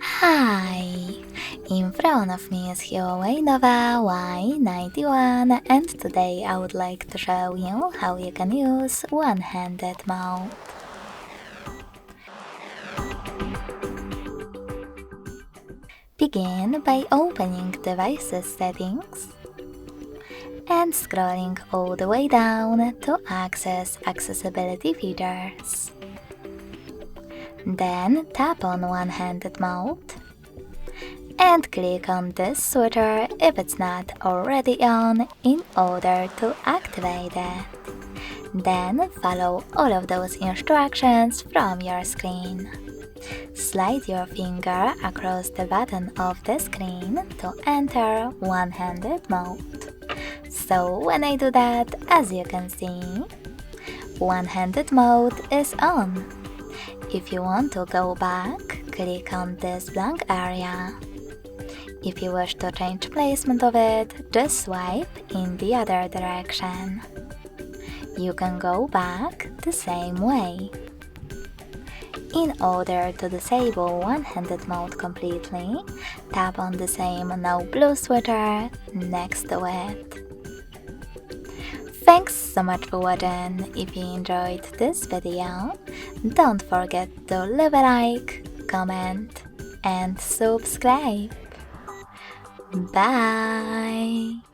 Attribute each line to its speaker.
Speaker 1: Hi! In front of me is HUAWEI Nova Y91, and today I would like to show you how you can use one-handed mode. Begin by opening Devices Settings and scrolling all the way down to access Accessibility features. Then tap on one-handed mode and click on this switcher if it's not already on in order to activate it. Then follow all of those instructions from your screen. Slide your finger across the bottom of the screen to enter one-handed mode. So when I do that, as you can see, one-handed mode is on. If you want to go back, click on this blank area. If you wish to change placement of it, just swipe in the other direction. You can go back the same way. In order to disable one-handed mode completely, tap on the same no blue switcher next to it. Thanks so much for watching. If you enjoyed this video, don't forget to leave a like, comment, and subscribe. Bye!